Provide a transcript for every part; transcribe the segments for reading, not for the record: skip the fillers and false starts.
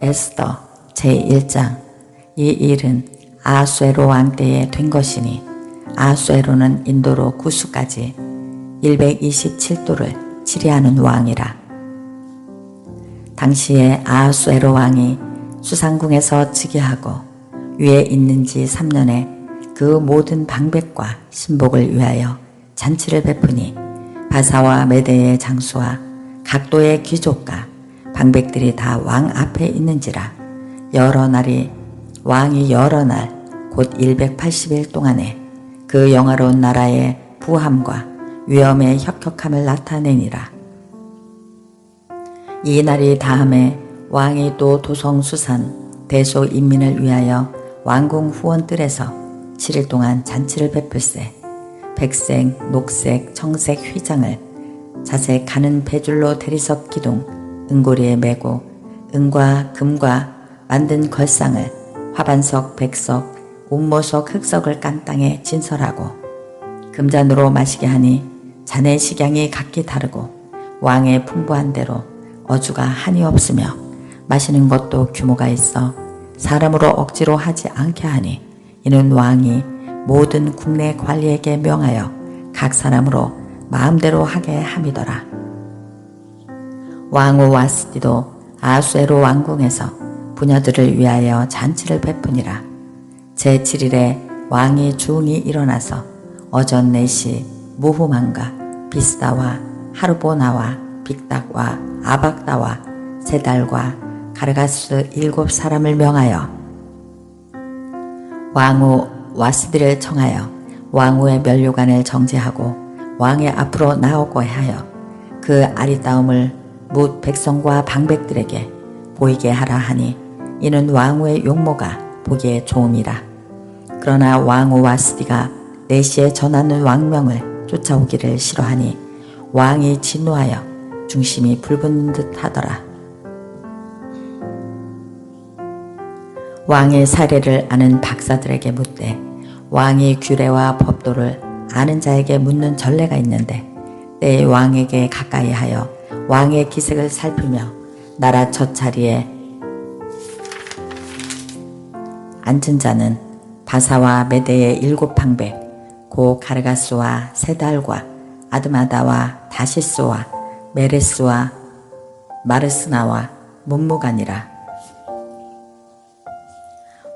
에스더 제1장. 이 일은 아하수에로 왕 때에 된 것이니 아하수에로는 인도로 구수까지 127도를 치리하는 왕이라. 당시에 아하수에로 왕이 수상궁에서 즉위하고 위에 있는 지 3년에 그 모든 방백과 신복을 위하여 잔치를 베푸니 바사와 메대의 장수와 각도의 귀족과 방백들이 다 왕 앞에 있는지라. 왕이 여러 날 곧 180일 동안에 그 영화로운 나라의 부함과 위엄의 혁혁함을 나타내니라. 이 날이 다음에 왕이 또 도성수산 대소 인민을 위하여 왕궁 후원뜰에서 7일 동안 잔치를 베풀세 백색, 녹색, 청색 휘장을 자색 가는 배줄로 대리석 기둥 은고리에 메고 은과 금과 만든 걸상을 화반석, 백석, 옥모석, 흑석을 깐 땅에 진설하고 금잔으로 마시게 하니 잔의 식양이 각기 다르고 왕의 풍부한 대로 어주가 한이 없으며 마시는 것도 규모가 있어 사람으로 억지로 하지 않게 하니 이는 왕이 모든 국내 관리에게 명하여 각 사람으로 마음대로 하게 함이더라. 왕후 와스디도 아하수에로 왕궁에서 부녀들을 위하여 잔치를 베푸니라. 제7일에 왕이 중이 일어나서 어전 4시 무후만과 비스다와 하르보나와 빅닥과 아박다와 세달과 가르가스 7사람을 명하여 왕후 와스디를 청하여 왕후의 면류관을 정지하고 왕의 앞으로 나오고 하여 그 아리따움을 뭇 백성과 방백들에게 보이게 하라 하니 이는 왕후의 용모가 보기에 좋음이라. 그러나 왕후 와스디가 4시에 전하는 왕명을 쫓아오기를 싫어하니 왕이 진노하여 중심이 불붙는 듯 하더라. 왕의 사례를 아는 박사들에게 묻되 왕이 규례와 법도를 아는 자에게 묻는 전례가 있는데 때의 왕에게 가까이 하여 왕의 기색을 살피며 나라 첫 자리에 앉은 자는 바사와 메대의 7방백 고 가르가스와 세달과 아드마다와 다시스와 메레스와 마르스나와 문무간이라.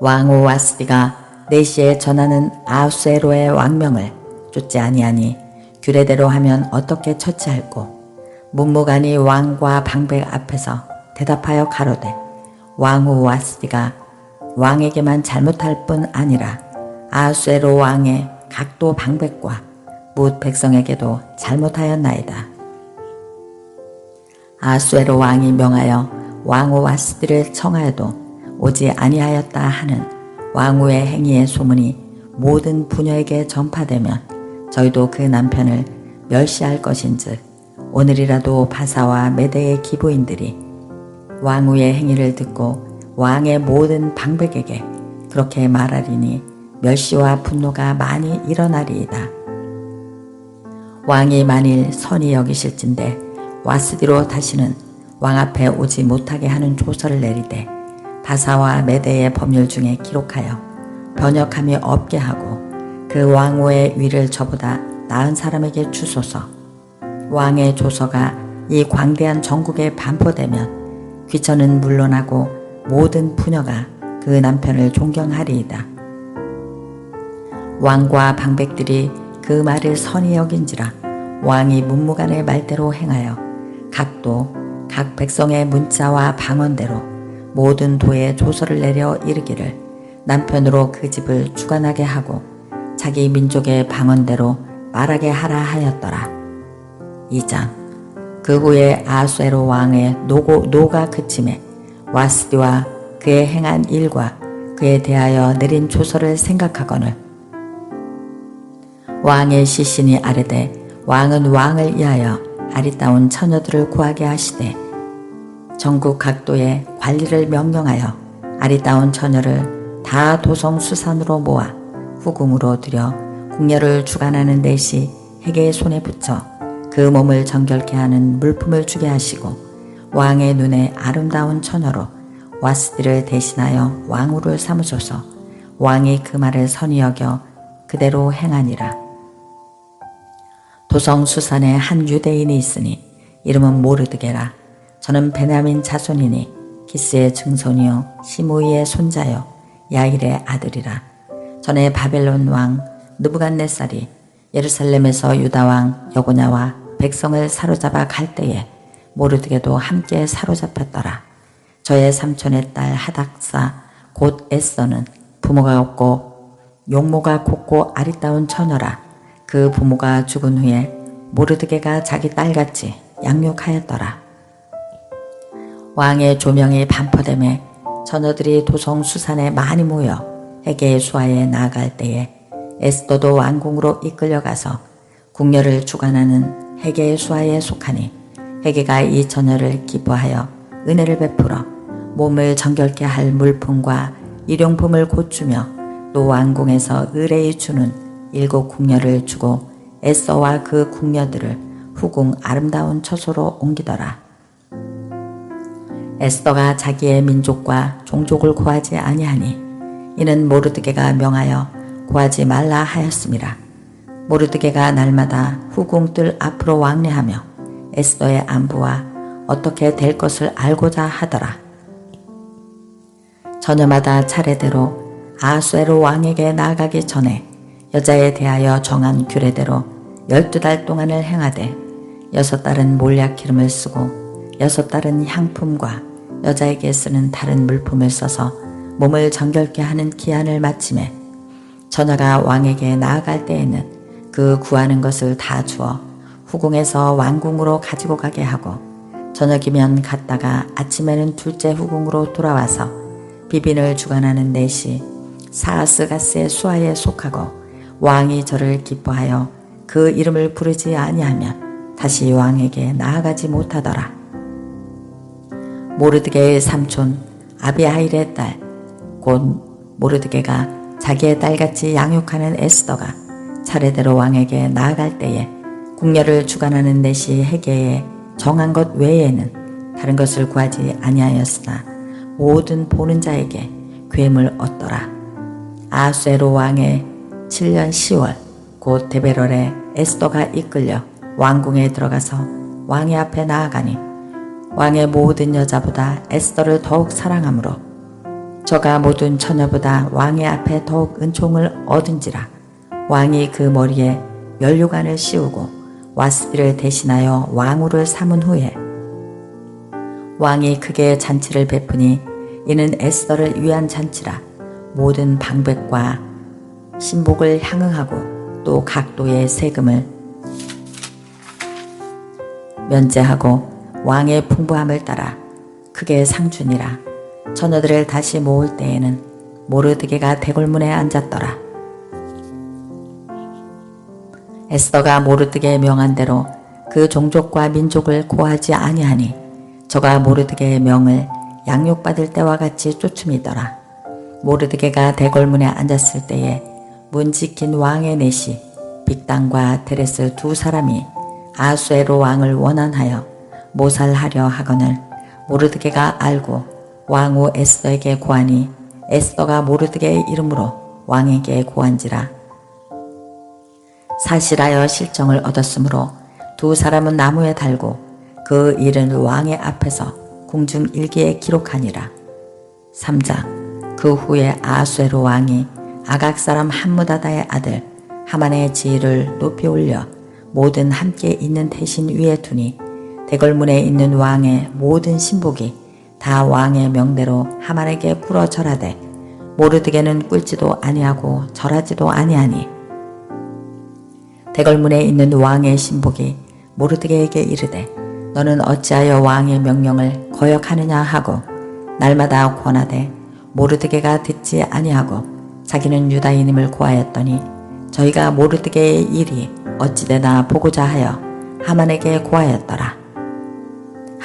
왕후 와스디가 4시에 전하는 아하수에로의 왕명을 쫓지 아니하니 규례대로 하면 어떻게 처치할꼬. 문무간이 왕과 방백 앞에서 대답하여 가로되 왕후 와스디가 왕에게만 잘못할 뿐 아니라 아하수에로 왕의 각도 방백과 뭇 백성에게도 잘못하였나이다. 아하수에로 왕이 명하여 왕후 와스디를 청하여도 오지 아니하였다 하는 왕후의 행위의 소문이 모든 부녀에게 전파되면 저희도 그 남편을 멸시할 것인즉 오늘이라도 바사와 메대의 기부인들이 왕후의 행위를 듣고 왕의 모든 방백에게 그렇게 말하리니 멸시와 분노가 많이 일어나리이다. 왕이 만일 선히 여기실진대 와스디로 다시는 왕 앞에 오지 못하게 하는 조서를 내리되 바사와 메대의 법률 중에 기록하여 번역함이 없게 하고 그 왕후의 위를 저보다 나은 사람에게 주소서. 왕의 조서가 이 광대한 전국에 반포되면 귀천은 물러나고 모든 부녀가 그 남편을 존경하리이다. 왕과 방백들이 그 말을 선히 여긴지라 왕이 문무간의 말대로 행하여 각 백성의 문자와 방언대로 모든 도에 조서를 내려 이르기를 남편으로 그 집을 주관하게 하고 자기 민족의 방언대로 말하게 하라 하였더라. 2장. 그 후에 아하수에로 왕의 노가 그침에 와스디와 그의 행한 일과 그에 대하여 내린 조서를 생각하거늘 왕의 시신이 아뢰되 왕은 왕을 위하여 아리따운 처녀들을 구하게 하시되 전국 각도에 관리를 명령하여 아리따운 처녀를 다 도성 수산으로 모아 후궁으로 들여 궁녀를 주관하는 4시 해계의 손에 붙여 그 몸을 정결케 하는 물품을 주게 하시고 왕의 눈에 아름다운 처녀로 와스디를 대신하여 왕후를 삼으소서. 왕이 그 말을 선히 여겨 그대로 행하니라. 도성수산에 한 유대인이 있으니 이름은 모르드게라. 저는 베냐민 자손이니 기스의 증손이요 시므이의 손자요 야일의 아들이라. 전에 바벨론 왕 느부갓네살이 예루살렘에서 유다 왕 여고냐와 백성을 사로잡아 갈 때에 모르드게도 함께 사로잡혔더라. 저의 삼촌의 딸 하닥사 곧 에스더는 부모가 없고 용모가 곱고 아리따운 처녀라. 그 부모가 죽은 후에 모르드게가 자기 딸같이 양육하였더라. 왕의 조명이 반포됨에 처녀들이 도성수산에 많이 모여 헤게의 수하에 나아갈 때에 에스더도 왕궁으로 이끌려가서 궁녀를 주관하는 헤게의 수하에 속하니 헤게가 이 처녀를 기뻐하여 은혜를 베풀어 몸을 정결케 할 물품과 일용품을 고주며 또 왕궁에서 의뢰히 주는 7 궁녀를 주고 에스더와 그 궁녀들을 후궁 아름다운 처소로 옮기더라. 에스더가 자기의 민족과 종족을 고하지 아니하니 이는 모르드게가 명하여 고하지 말라 하였음이라. 모르드게가 날마다 후궁 뜰 앞으로 왕래하며 에스더의 안부와 어떻게 될 것을 알고자 하더라. 저녁마다 차례대로 아하수에로 왕에게 나아가기 전에 여자에 대하여 정한 규례대로 12달 동안을 행하되 6달은 몰약 기름을 쓰고 6달은 향품과 여자에게 쓰는 다른 물품을 써서 몸을 정결케 하는 기한을 마침에 처녀가 왕에게 나아갈 때에는 그 구하는 것을 다 주어 후궁에서 왕궁으로 가지고 가게 하고 저녁이면 갔다가 아침에는 둘째 후궁으로 돌아와서 비빈을 주관하는 넷이 사하스가스의 수하에 속하고 왕이 저를 기뻐하여 그 이름을 부르지 아니하면 다시 왕에게 나아가지 못하더라. 모르드게의 삼촌 아비하일의 딸 곧 모르드게가 자기의 딸같이 양육하는 에스더가 차례대로 왕에게 나아갈 때에 궁녀를 주관하는 넷이 헤게에 정한 것 외에는 다른 것을 구하지 아니하였으나 모든 보는 자에게 괴물 얻더라. 아하수에로 왕의 7년 10월 곧 데베럴에 에스더가 이끌려 왕궁에 들어가서 왕의 앞에 나아가니 왕의 모든 여자보다 에스더를 더욱 사랑하므로 저가 모든 처녀보다 왕의 앞에 더욱 은총을 얻은지라. 왕이 그 머리에 면류관을 씌우고 와스디를 대신하여 왕후를 삼은 후에 왕이 크게 잔치를 베푸니 이는 에스더를 위한 잔치라. 모든 방백과 신복을 향응하고 또 각도의 세금을 면제하고 왕의 풍부함을 따라 크게 상주니라. 처녀들을 다시 모을 때에는 모르드게가 대궐문에 앉았더라. 에스더가 모르드게의 명한 대로 그 종족과 민족을 고하지 아니하니 저가 모르드게의 명을 양육받을 때와 같이 쫓음이더라. 모르드게가 대궐문에 앉았을 때에 문 지킨 왕의 넷이 빅단과 테레스 2 사람이 아하수에로 왕을 원한하여 모살하려 하거늘 모르드게가 알고 왕후 에스더에게 고하니 에스더가 모르드게의 이름으로 왕에게 고한지라. 사실하여 실정을 얻었으므로 2 사람은 나무에 달고 그 일은 왕의 앞에서 궁중 일기에 기록하니라. 3장 그 후에 아하수에로 왕이 아각 사람 함무다다의 아들 하만의 지위를 높이 올려 모든 함께 있는 대신 위에 두니 대궐문에 있는 왕의 모든 신복이 다 왕의 명대로 하만에게 꿇어 절하되 모르드게는 꿇지도 아니하고 절하지도 아니하니 대궐문에 있는 왕의 신복이 모르드게에게 이르되 너는 어찌하여 왕의 명령을 거역하느냐 하고 날마다 권하되 모르드게가 듣지 아니하고 자기는 유다인임을 고하였더니 저희가 모르드게의 일이 어찌되나 보고자 하여 하만에게 고하였더라.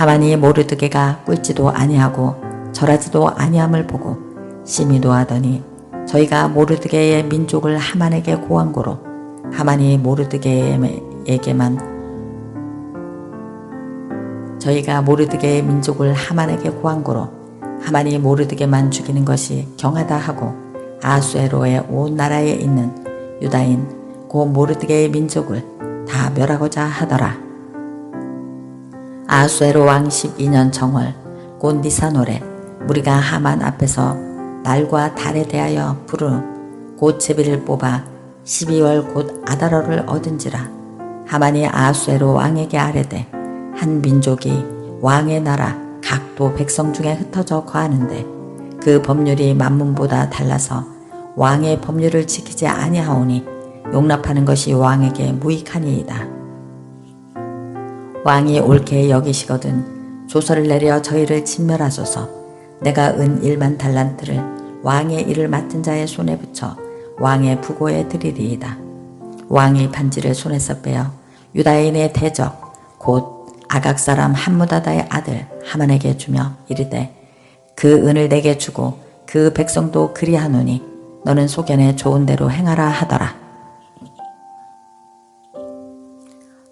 하만이 모르드게가 꿇지도 아니하고 절하지도 아니함을 보고 심히 노하더니 저희가 모르드게의 민족을 하만에게 고한 고로 하만이 모르드게의 민족을 하만에게 고한 고로 하만이 모르드게만 죽이는 것이 경하다 하고 아수에로의 온 나라에 있는 유다인 고 모르드게의 민족을 다 멸하고자 하더라. 아수에로 왕 12년 정월 곧 니산월에 무리가 하만 앞에서 날과 달에 대하여 부르 곧 제비를 뽑아 12월 곧 아다러를 얻은지라. 하만이 아수에로 왕에게 아뢰되 한 민족이 왕의 나라 각도 백성 중에 흩어져 거하는데 그 법률이 만문보다 달라서 왕의 법률을 지키지 아니하오니 용납하는 것이 왕에게 무익하니이다. 왕이 옳게 여기시거든 조서를 내려 저희를 진멸하소서. 내가 은 1만 달란트를 왕의 일을 맡은 자의 손에 붙여 왕의 부고에 드리리이다. 왕이 반지를 손에서 빼어 유다인의 대적 곧 아각 사람 함무다다의 아들 하만에게 주며 이르되 그 은을 내게 주고 그 백성도 그리하노니 너는 소견에 좋은 대로 행하라 하더라.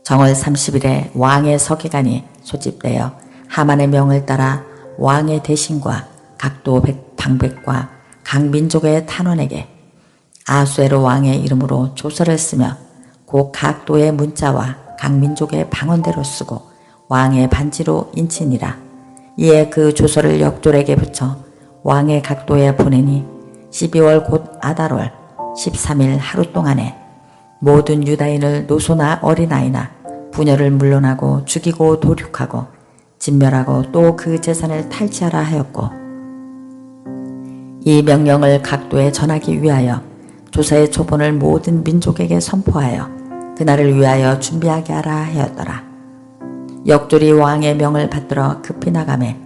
정월 30일에 왕의 서기관이 소집되어 하만의 명을 따라 왕의 대신과 각도 방백과 각 민족의 탄원에게 아수에로 왕의 이름으로 조서를 쓰며 곧 각도의 문자와 각 민족의 방언대로 쓰고 왕의 반지로 인치니라. 이에 그 조서를 역졸에게 붙여 왕의 각도에 보내니 12월 곧 아달월 13일 하루 동안에 모든 유다인을 노소나 어린아이나 부녀를 물론하고 죽이고 도륙하고 진멸하고 또 그 재산을 탈취하라 하였고, 이 명령을 각도에 전하기 위하여 조서의 초본을 모든 민족에게 선포하여 그날을 위하여 준비하게 하라 하였더라. 역졸이 왕의 명을 받들어 급히 나가매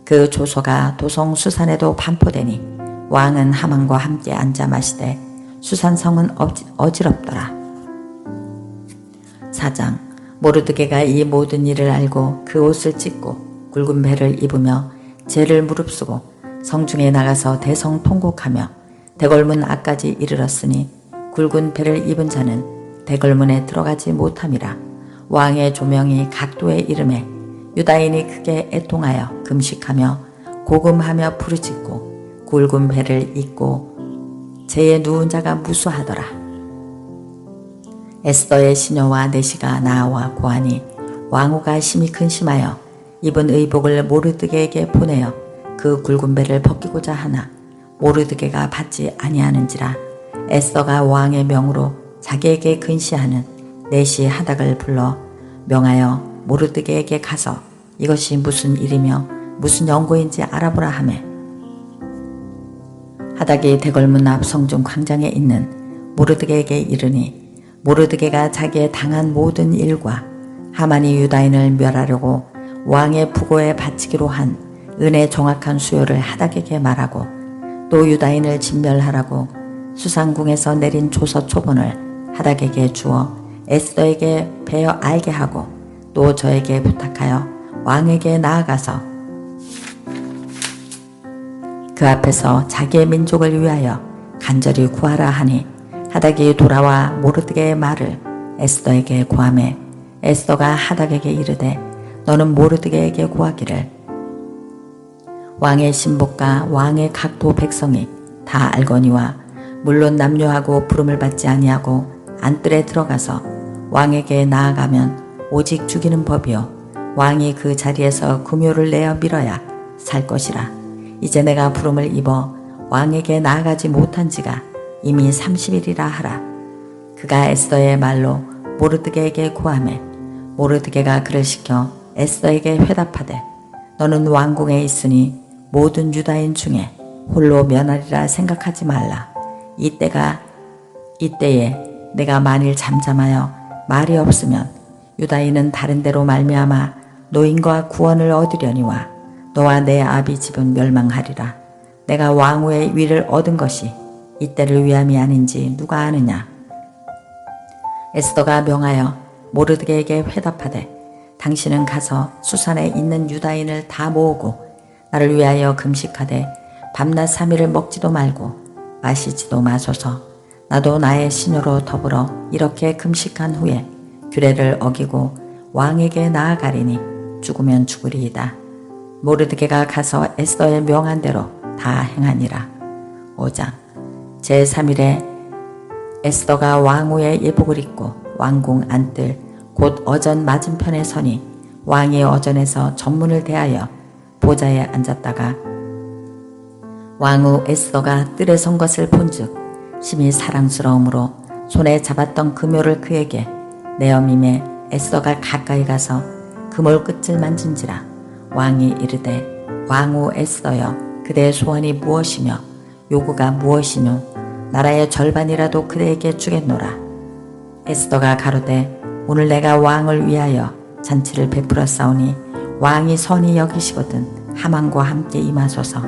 그 조서가 도성 수산에도 반포되니 왕은 하만과 함께 앉아 마시되 수산성은 어지럽더라. 4장. 모르드게가 이 모든 일을 알고 그 옷을 찢고 굵은 배를 입으며 죄를 무릅쓰고 성중에 나가서 대성 통곡하며 대궐문 앞까지 이르렀으니 굵은 배를 입은 자는 대궐문에 들어가지 못함이라. 왕의 조명이 각도에 이름에 유다인이 크게 애통하여 금식하며 고금하며 부르짖고 굵은 배를 입고 죄에 누운 자가 무수하더라. 에스더의 시녀와 내시가 나아와 고하니 왕후가 심히 근심하여 입은 의복을 모르드게에게 보내어 그 굵은 배를 벗기고자 하나 모르드게가 받지 아니하는지라. 에스더가 왕의 명으로 자기에게 근시하는 내시 하닥을 불러 명하여 모르드게에게 가서 이것이 무슨 일이며 무슨 연고인지 알아보라 하매, 하닥이 대궐문 앞 성중 광장에 있는 모르드게에게 이르니 모르드게가 자기의 당한 모든 일과 하만이 유다인을 멸하려고 왕의 부고에 바치기로 한 은의 정확한 수요를 하닥에게 말하고 또 유다인을 진멸하라고 수상궁에서 내린 조서 초본을 하닥에게 주어 에스더에게 베어 알게 하고 또 저에게 부탁하여 왕에게 나아가서 그 앞에서 자기의 민족을 위하여 간절히 구하라 하니, 하닥이 돌아와 모르드게의 말을 에스더에게 고하매 에스더가 하닥에게 이르되 너는 모르드게에게 고하기를 왕의 신복과 왕의 각도 백성이 다 알거니와 물론 남녀하고 부름을 받지 아니하고 안뜰에 들어가서 왕에게 나아가면 오직 죽이는 법이요 왕이 그 자리에서 금요를 내어 밀어야 살 것이라. 이제 내가 부름을 입어 왕에게 나아가지 못한 지가 이미 30일이라 하라. 그가 에스더의 말로 모르드게에게 고하매 모르드게가 그를 시켜 에스더에게 회답하되 너는 왕궁에 있으니 모든 유다인 중에 홀로 면하리라 생각하지 말라. 이때에 내가 만일 잠잠하여 말이 없으면 유다인은 다른 데로 말미암아 노인과 구원을 얻으려니와 너와 내 아비 집은 멸망하리라. 내가 왕후의 위를 얻은 것이 이때를 위함이 아닌지 누가 아느냐. 에스더가 명하여 모르드게에게 회답하되 당신은 가서 수산에 있는 유다인을 다 모으고 나를 위하여 금식하되 밤낮 3일을 먹지도 말고 마시지도 마소서. 나도 나의 시녀로 더불어 이렇게 금식한 후에 규례를 어기고 왕에게 나아가리니 죽으면 죽으리이다. 모르드게가 가서 에스더의 명한 대로 다 행하니라. 5장. 제3일에 에스더가 왕후의 예복을 입고 왕궁 안뜰 곧 어전 맞은편에 서니 왕이 어전에서 전문을 대하여 보좌에 앉았다가 왕후 에스더가 뜰에 선 것을 본즉 심히 사랑스러움으로 손에 잡았던 금요를 그에게 내어밈에 에스더가 가까이 가서 금올 끝을 만진지라. 왕이 이르되 왕후 에스더여 그대의 소원이 무엇이며 요구가 무엇이뇨? 나라의 절반이라도 그대에게 주겠노라. 에스더가 가로되 오늘 내가 왕을 위하여 잔치를 베풀어 싸우니 왕이 선히 여기시거든 하만과 함께 임하소서.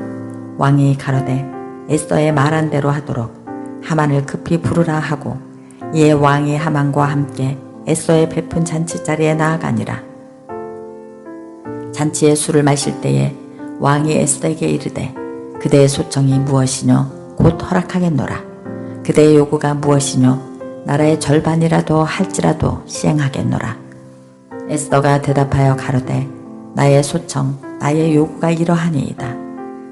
왕이 가로되 에스더의 말한 대로 하도록 하만을 급히 부르라 하고 이에 왕이 하만과 함께 에스더의 베푼 잔치자리에 나아가니라. 잔치에 술을 마실 때에 왕이 에스더에게 이르되 그대의 소청이 무엇이뇨? 곧 허락하겠노라. 그대의 요구가 무엇이뇨? 나라의 절반이라도 할지라도 시행하겠노라. 에스더가 대답하여 가로되 나의 소청 나의 요구가 이러하니이다.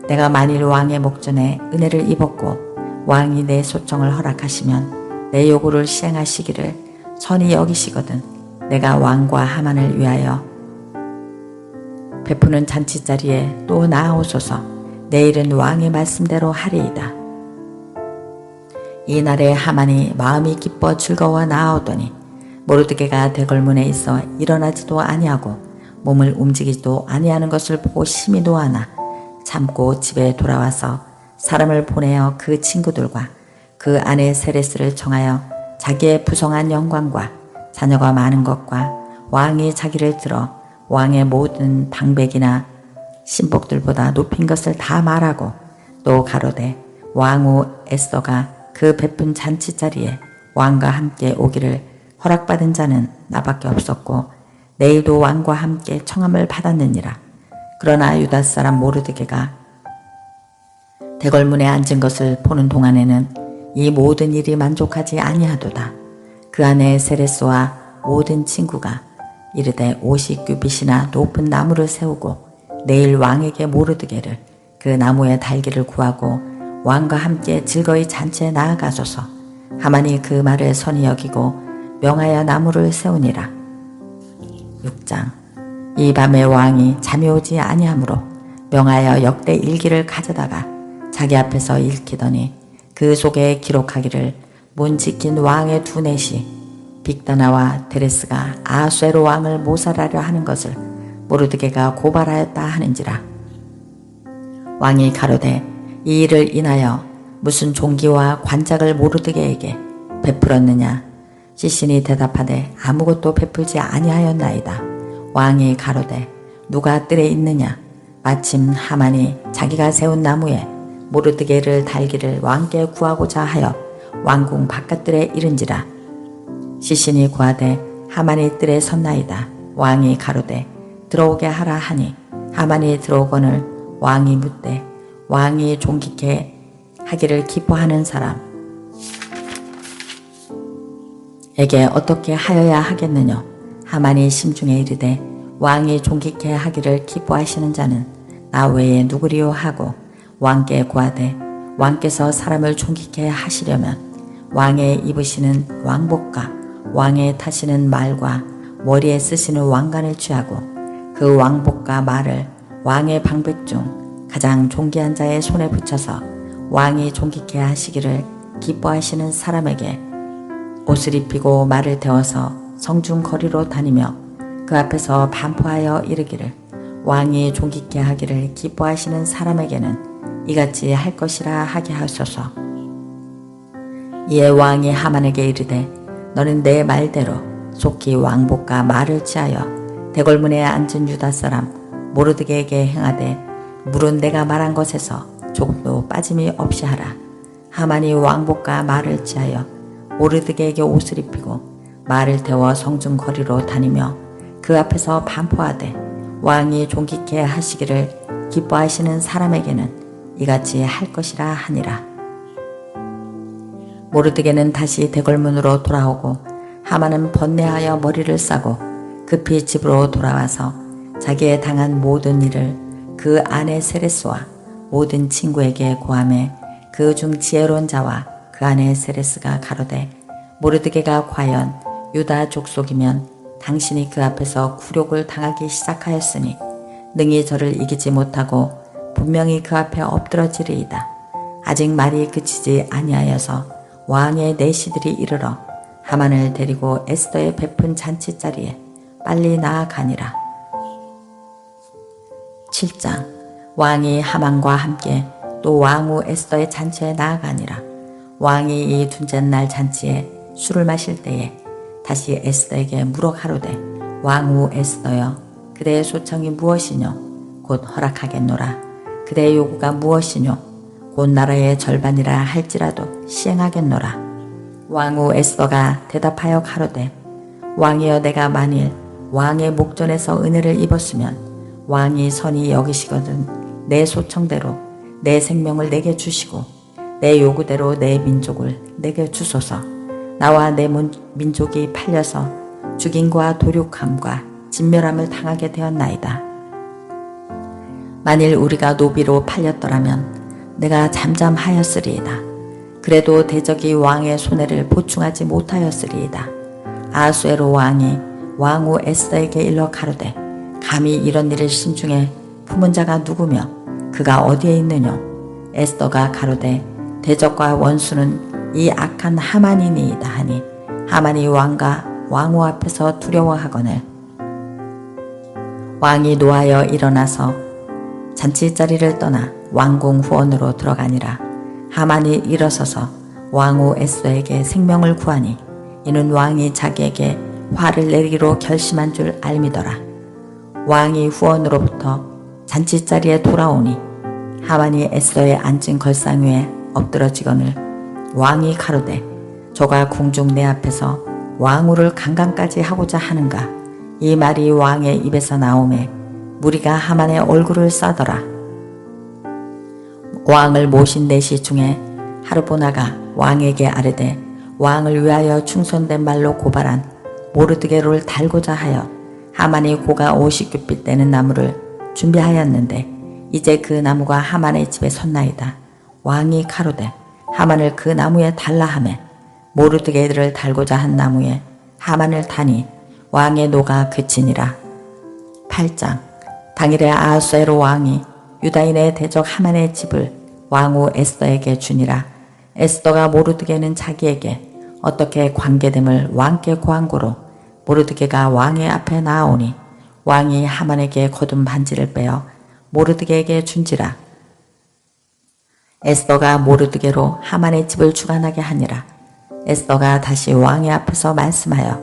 내가 만일 왕의 목전에 은혜를 입었고 왕이 내 소청을 허락하시면 내 요구를 시행하시기를 선히 여기시거든 내가 왕과 하만을 위하여 베푸는 잔치자리에 또 나아오소서. 내일은 왕의 말씀대로 하리이다. 이날에 하만이 마음이 기뻐 즐거워 나아오더니 모르드게가 대궐문에 있어 일어나지도 아니하고 몸을 움직이지도 아니하는 것을 보고 심히 노하나 참고 집에 돌아와서 사람을 보내어 그 친구들과 그 아내 세레스를 청하여 자기의 부성한 영광과 자녀가 많은 것과 왕이 자기를 들어 왕의 모든 방백이나 신복들보다 높인 것을 다 말하고 또 가로되 왕후 에스더가 그 베푼 잔치자리에 왕과 함께 오기를 허락받은 자는 나밖에 없었고 내일도 왕과 함께 청함을 받았느니라. 그러나 유다 사람 모르드게가 대궐문에 앉은 것을 보는 동안에는 이 모든 일이 만족하지 아니하도다. 그 안에 세레스와 모든 친구가 이르되 50규빗이나 높은 나무를 세우고 내일 왕에게 모르드게를 그 나무의 달기를 구하고 왕과 함께 즐거이 잔치에 나아가소서. 하만이 그 말을 선히 여기고 명하여 나무를 세우니라. 6장. 이 밤에 왕이 잠이 오지 아니하므로 명하여 역대 일기를 가져다가 자기 앞에서 읽히더니 그 속에 기록하기를 문 지킨 왕의 두 넷이 빅다나와 데레스가 아수에로 왕을 모살하려 하는 것을 모르드게가 고발하였다 하는지라. 왕이 가로되 이 일을 인하여 무슨 종기와 관작을 모르드게에게 베풀었느냐? 시신이 대답하되 아무것도 베풀지 아니하였나이다. 왕이 가로되 누가 뜰에 있느냐? 마침 하만이 자기가 세운 나무에 모르드게를 달기를 왕께 구하고자 하여 왕궁 바깥뜰에 이른지라. 시신이 구하되 하만이 뜰에 섰나이다. 왕이 가로되 들어오게 하라 하니 하만이 들어오거늘 왕이 묻되 왕이 존귀케 하기를 기뻐하는 사람에게 어떻게 하여야 하겠느냐? 하만이 심중에 이르되 왕이 존귀케 하기를 기뻐하시는 자는 나 외에 누구리요 하고 왕께 구하되 왕께서 사람을 존귀케 하시려면 왕의 입으시는 왕복과 왕의 타시는 말과 머리에 쓰시는 왕관을 취하고 그 왕복과 말을 왕의 방백 중 가장 존귀한 자의 손에 붙여서 왕이 존귀케 하시기를 기뻐하시는 사람에게 옷을 입히고 말을 태워서 성중 거리로 다니며 그 앞에서 반포하여 이르기를 왕이 존귀케 하기를 기뻐하시는 사람에게는 이같이 할 것이라 하게 하소서. 이에 왕이 하만에게 이르되 너는 내 말대로 속히 왕복과 말을 취하여 대궐문에 앉은 유다 사람 모르드게에게 행하되 물은 내가 말한 것에서 조금도 빠짐이 없이 하라. 하만이 왕복과 말을 취하여 모르드게에게 옷을 입히고 말을 태워 성중 거리로 다니며 그 앞에서 반포하되 왕이 존귀케 하시기를 기뻐하시는 사람에게는 이같이 할 것이라 하니라. 모르드게는 다시 대궐문으로 돌아오고 하만은 번뇌하여 머리를 싸고 급히 집으로 돌아와서 자기의 당한 모든 일을 그 아내 세레스와 모든 친구에게 고하매 그 중 지혜로운 자와 그 아내 세레스가 가로되 모르드게가 과연 유다 족속이면 당신이 그 앞에서 굴욕을 당하기 시작하였으니 능히 저를 이기지 못하고 분명히 그 앞에 엎드러지리이다. 아직 말이 그치지 아니하여서 왕의 내시들이 이르러 하만을 데리고 에스더의 베푼 잔치자리에 빨리 나아가니라. 7장. 왕이 하만과 함께 또 왕후 에스더의 잔치에 나아가니라. 왕이 이 둘째 날 잔치에 술을 마실 때에 다시 에스더에게 물어 가로되 왕후 에스더여 그대의 소청이 무엇이뇨? 곧 허락하겠노라. 그대의 요구가 무엇이뇨? 곧 나라의 절반이라 할지라도 시행하겠노라. 왕후 에스더가 대답하여 가로되 왕이여 내가 만일 왕의 목전에서 은혜를 입었으면 왕이 선히 여기시거든 내 소청대로 내 생명을 내게 주시고 내 요구대로 내 민족을 내게 주소서. 나와 내 민족이 팔려서 죽임과 도륙함과 진멸함을 당하게 되었나이다. 만일 우리가 노비로 팔렸더라면 내가 잠잠하였으리이다. 그래도 대적이 왕의 손해를 보충하지 못하였으리이다. 아하수에로 왕이 왕후 에스더에게 일러 가로되 감히 이런 일을 심중에 품은 자가 누구며 그가 어디에 있느뇨? 에스더가 가로되 대적과 원수는 이 악한 하만이니이다 하니 하만이 왕과 왕후 앞에서 두려워하거늘 왕이 노하여 일어나서 잔치자리를 떠나 왕궁 후원으로 들어가니라. 하만이 일어서서 왕후 에스더에게 생명을 구하니 이는 왕이 자기에게 화를 내리기로 결심한 줄 알미더라. 왕이 후원으로부터 잔치자리에 돌아오니 하만이 에스더의 앉은 걸상 위에 엎드러지거늘 왕이 가로되 저가 궁중 내 앞에서 왕후를 강간까지 하고자 하는가? 이 말이 왕의 입에서 나오매 무리가 하만의 얼굴을 싸더라. 왕을 모신 내시 중에 하르보나가 왕에게 아뢰되 왕을 위하여 충성된 말로 고발한 모르드게를 달고자 하여 하만이 고가 50규빗 되는 나무를 준비하였는데 이제 그 나무가 하만의 집에 섰나이다. 왕이 가로되 하만을 그 나무에 달라 하매 모르드게를 달고자 한 나무에 하만을 다니 왕의 노가 그치니라. 8장. 당일에 아하수에로 왕이 유다인의 대적 하만의 집을 왕후 에스더에게 주니라. 에스더가 모르드게는 자기에게 어떻게 관계됨을 왕께 고한고로 모르드게가 왕의 앞에 나아오니 왕이 하만에게 거둔 반지를 빼어 모르드게에게 준지라. 에스더가 모르드게로 하만의 집을 주관하게 하니라. 에스더가 다시 왕의 앞에서 말씀하여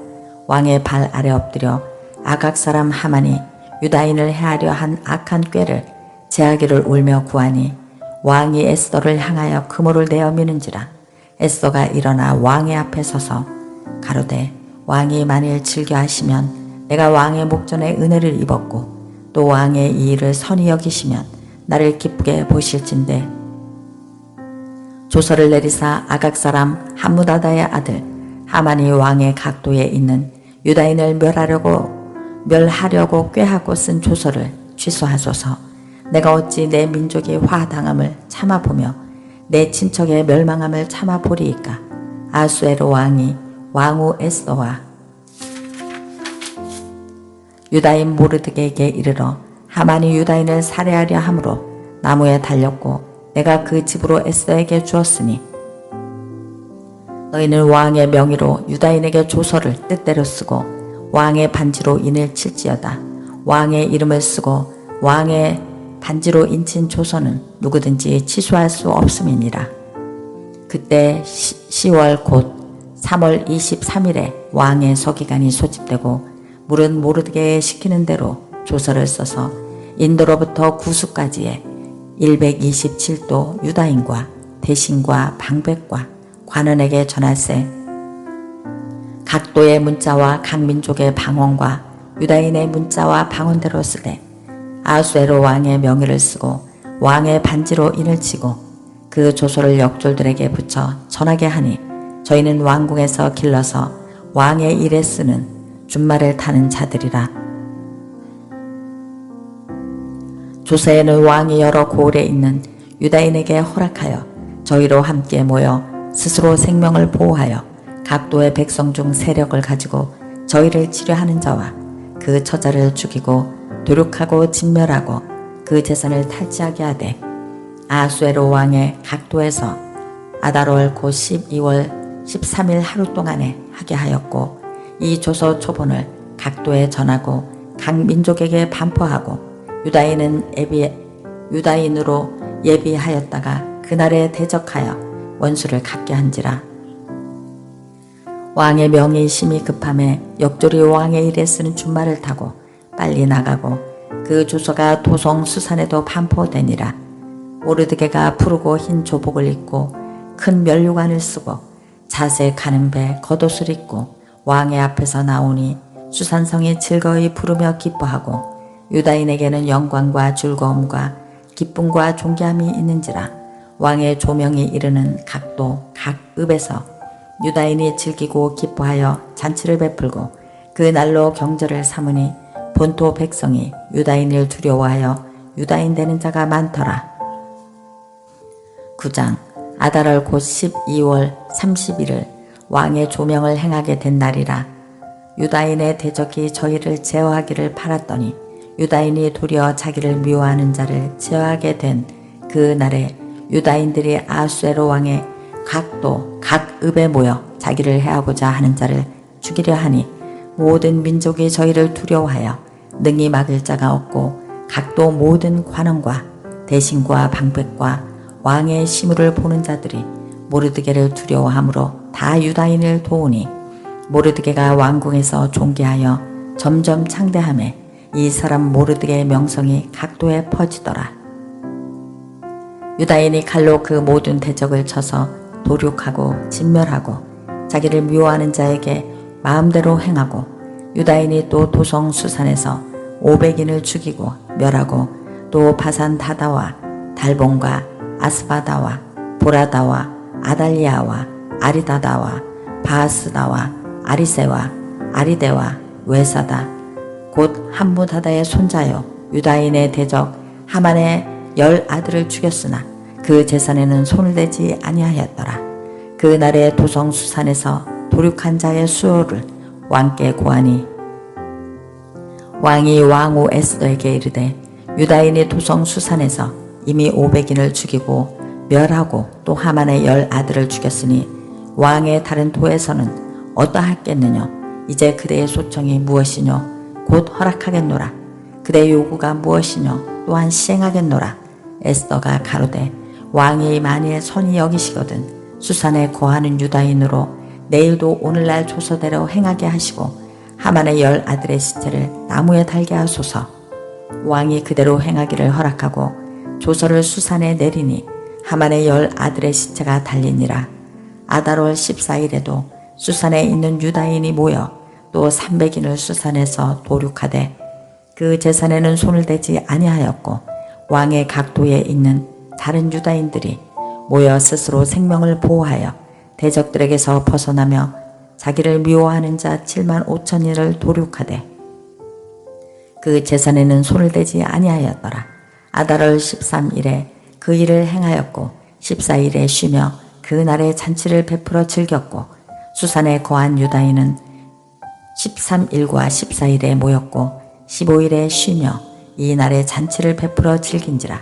왕의 발 아래 엎드려 아각 사람 하만이 유다인을 해하려 한 악한 꾀를 제하기를 울며 구하니 왕이 에스더를 향하여 그물을 내어 미는지라. 에스더가 일어나 왕의 앞에 서서 가로되 왕이 만일 즐겨하시면 내가 왕의 목전에 은혜를 입었고 또 왕의 이 일을 선히 여기시면 나를 기쁘게 보실진대 조서를 내리사 아각 사람 함무다다의 아들 하만이 왕의 각도에 있는 유다인을 멸하려고 꾀하고 쓴 조서를 취소하소서. 내가 어찌 내 민족이 화당함을 참아보며 내 친척의 멸망함을 참아보리이까. 아하수에로 왕이 왕후 에스더와 유다인 모르드게에게 이르러 하만이 유다인을 살해하려 함으로 나무에 달렸고 내가 그 집으로 에스더에게 주었으니 너희는 왕의 명의로 유다인에게 조서를 뜻대로 쓰고 왕의 반지로 인을 칠지어다. 왕의 이름을 쓰고 왕의 반지로 인친 조서는 누구든지 취소할 수 없음이니라. 그때 10월 곧 3월 23일에 왕의 서기관이 소집되고 물은 모르드게에 시키는 대로 조서를 써서 인도로부터 구수까지의 127도 유다인과 대신과 방백과 관원에게 전할세. 각도의 문자와 각 민족의 방언과 유다인의 문자와 방언대로 쓰되 아하수에로 왕의 명의를 쓰고 왕의 반지로 인을 치고 그 조서를 역졸들에게 붙여 전하게 하니 저희는 왕궁에서 길러서 왕의 일에 쓰는 준말을 타는 자들이라. 조서에는 왕이 여러 고을에 있는 유다인에게 허락하여 저희로 함께 모여 스스로 생명을 보호하여 각도의 백성 중 세력을 가지고 저희를 치료하는 자와 그 처자를 죽이고 도륙하고 진멸하고 그 재산을 탈취하게 하되 아수에로 왕의 각도에서 아달월 곧 12월 13일 하루 동안에 하게 하였고 이 조서 초본을 각도에 전하고 각 민족에게 반포하고 유다인으로 예비하였다가 그날에 대적하여 원수를 갖게 한지라. 왕의 명이 심히 급함에 역졸이 왕의 일에 쓰는 준말을 타고 빨리 나가고 그 조서가 도성 수산에도 반포되니라. 모르드게가 푸르고 흰 조복을 입고 큰 면류관을 쓰고 자세 가는 배 겉옷을 입고 왕의 앞에서 나오니 수산성이 즐거이 부르며 기뻐하고 유다인에게는 영광과 즐거움과 기쁨과 존귀함이 있는지라. 왕의 조명이 이르는 각도 각 읍에서 유다인이 즐기고 기뻐하여 잔치를 베풀고 그 날로 경절을 삼으니 본토 백성이 유다인을 두려워하여 유다인 되는 자가 많더라. 9장 아달월 곧 12월 30일을 왕의 조명을 행하게 된 날이라. 유다인의 대적이 저희를 제어하기를 팔았더니 유다인이 도리어 자기를 미워하는 자를 제어하게 된 그 날에 유다인들이 아수에로 왕의 각도 각 읍에 모여 자기를 해하고자 하는 자를 죽이려 하니 모든 민족이 저희를 두려워하여 능히 막을 자가 없고 각도 모든 관원과 대신과 방백과 왕의 시무를 보는 자들이 모르드게를 두려워하므로 다 유다인을 도우니 모르드게가 왕궁에서 존귀하여 점점 창대하매 이 사람 모르드게의 명성이 각도에 퍼지더라. 유다인이 칼로 그 모든 대적을 쳐서 도륙하고 진멸하고 자기를 미워하는 자에게 마음대로 행하고 유다인이 또 도성 수산에서 500인을 죽이고 멸하고 또 바산 다다와 달본과 아스바다와 보라다와 아달리아와 아리다다와 바하스다와 아리세와 아리데와 외사다 곧 함무다다의 손자요 유다인의 대적 하만의 10아들을 죽였으나 그 재산에는 손을 대지 아니하였더라. 그 날에 도성 수산에서 도륙한 자의 수요를 왕께 고하니 왕이 왕후 에스더에게 이르되 유다인이 도성 수산에서 이미 500인을 죽이고 멸하고 또 하만의 10아들을 죽였으니 왕의 다른 도에서는 어떠하겠느냐. 이제 그대의 소청이 무엇이뇨. 곧 허락하겠노라. 그대의 요구가 무엇이뇨. 또한 시행하겠노라. 에스더가 가로되 왕이 만일 선히 여기시거든 수산에 거하는 유다인으로 내일도 오늘날 조서대로 행하게 하시고 하만의 10아들의 시체를 나무에 달게 하소서. 왕이 그대로 행하기를 허락하고 조서를 수산에 내리니 하만의 10아들의 시체가 달리니라. 아달월 14일에도 수산에 있는 유다인이 모여 또 300인을 수산에서 도륙하되 그 재산에는 손을 대지 아니하였고 왕의 각도에 있는 다른 유다인들이 모여 스스로 생명을 보호하여 대적들에게서 벗어나며 자기를 미워하는 자 7만 5천인을 도륙하되 그 재산에는 손을 대지 아니하였더라. 아달월 13일에 그 일을 행하였고 14일에 쉬며 그 날에 잔치를 베풀어 즐겼고 수산에 거한 유다인은 13일과 14일에 모였고 15일에 쉬며 이 날에 잔치를 베풀어 즐긴지라.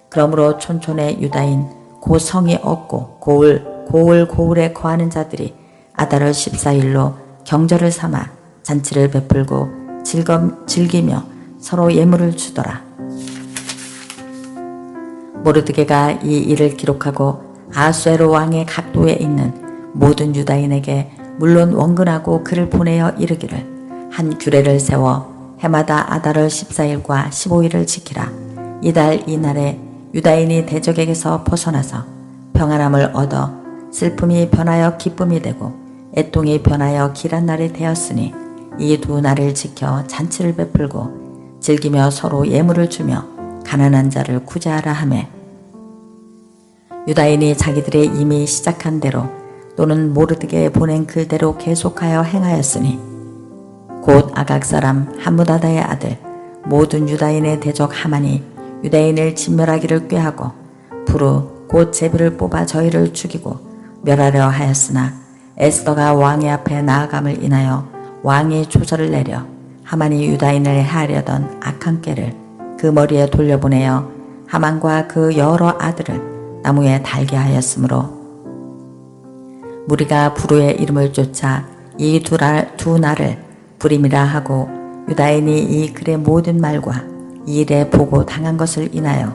그러므로 촌촌의 유다인 고 성이 없고 고을에 거하는 자들이 아달월 14일로 경절을 삼아 잔치를 베풀고 즐기며 서로 예물을 주더라. 모르드게가 이 일을 기록하고 아수에로 왕의 각도에 있는 모든 유다인에게 물론 원근하고 그를 보내어 이르기를 한 규례를 세워 해마다 아달월 14일과 15일을 지키라. 이달 이날에 유다인이 대적에게서 벗어나서 평안함을 얻어 슬픔이 변하여 기쁨이 되고 애통이 변하여 길한 날이 되었으니 이 두 날을 지켜 잔치를 베풀고 즐기며 서로 예물을 주며 가난한 자를 구제하라 하매 유다인이 자기들의 이미 시작한 대로 또는 모르드게에 보낸 글대로 계속하여 행하였으니 곧 아각 사람 함무다다의 아들 모든 유다인의 대적 하만이 유대인을 진멸하기를 꾀하고 부르 곧 제비를 뽑아 저희를 죽이고 멸하려 하였으나 에스더가 왕의 앞에 나아감을 인하여 왕이 조서를 내려 하만이 유다인을 해하려던 악한 꾀를 그 머리에 돌려보내어 하만과 그 여러 아들을 나무에 달게 하였으므로 무리가 부르의 이름을 쫓아 이 두 날을 불임이라 하고 유다인이 이 글의 모든 말과 이 일에 보고 당한 것을 인하여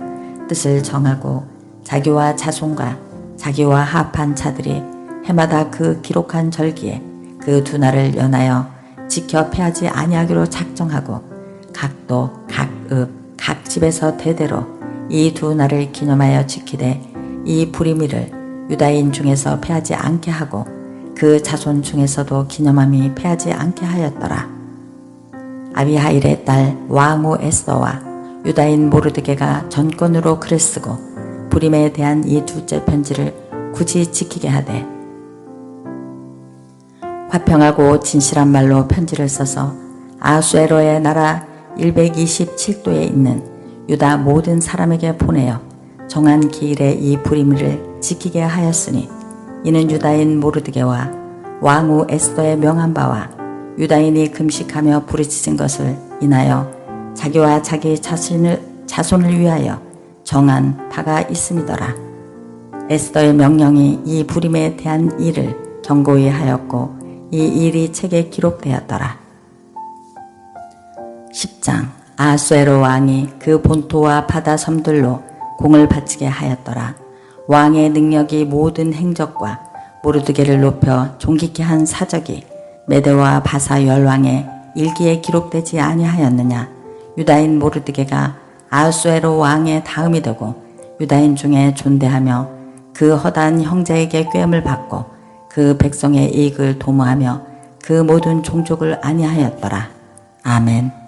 뜻을 정하고 자기와 자손과 자기와 합한 자들이 해마다 그 기록한 절기에 그 두 날을 연하여 지켜 패하지 아니하기로 작정하고 각도 각 집에서 대대로 이 두 날을 기념하여 지키되 이 불임일을 유다인 중에서 패하지 않게 하고 그 자손 중에서도 기념함이 패하지 않게 하였더라. 아비하일의 딸 왕후 에스더와 유다인 모르드게가 전권으로 글을 쓰고 불임에 대한 이 둘째 편지를 굳이 지키게 하되 화평하고 진실한 말로 편지를 써서 아수에로의 나라 127도에 있는 유다 모든 사람에게 보내어 정한 기일에 이 불임을 지키게 하였으니 이는 유다인 모르드게와 왕후 에스더의 명한 바와 유다인이 금식하며 부르짖은 것을 인하여 자기와 자기 자손을 위하여 정한 바가 있음이더라. 에스더의 명령이 이 불임에 대한 일을 경고히 하였고 이 일이 책에 기록되었더라. 10장 아수에로 왕이 그 본토와 바다 섬들로 공을 바치게 하였더라. 왕의 능력이 모든 행적과 모르드게를 높여 존귀케 한 사적이 메대와 바사 열왕의 일기에 기록되지 아니하였느냐. 유다인 모르드게가 아수에로 왕의 다음이 되고 유다인 중에 존대하며 그 허다한 형제에게 꾀음을 받고 그 백성의 이익을 도모하며 그 모든 종족을 아니하였더라. 아멘.